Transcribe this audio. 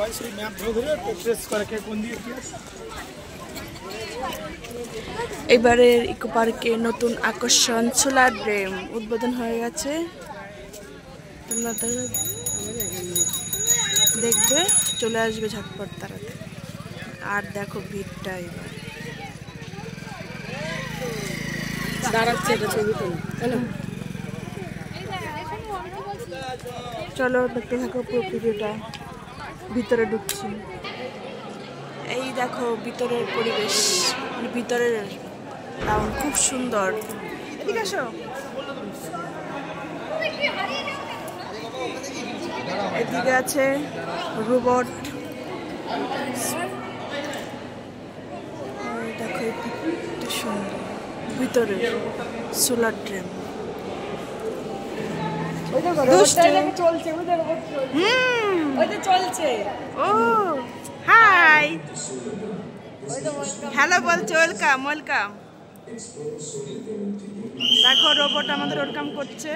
সবাই সেই ম্যাপ ধরে ট্রেস করে কে কোন দিকে কি আছে। এবারের ইকো পার্কে নতুন আকর্ষণ সোলার ড্যাম উদ্বোধন হয়ে গেছে। তোমরা দেখবে, চলে আসবে ঝটপট তাড়াতাড়ি। আর দেখো ভিড়টা এবার দাঁড়াচ্ছে এটা ছবি তুলে। চলো দেখতে থাকো পুরো ভিডিওটা। ভিতরে ঢুকছি, এই দেখো ভিতরের পরিবেশ, মানে ভিতরের টাউন খুব সুন্দর। এদিকে আসো, এদিকে আছে রোবট। দেখো কি সুন্দর ভিতরে সোলার ড্যাম। ও হাই, হ্যালো বলছে, ওয়েলকাম ওয়েলকাম। দেখো রোবট আমাদের ওয়েলকাম করছে।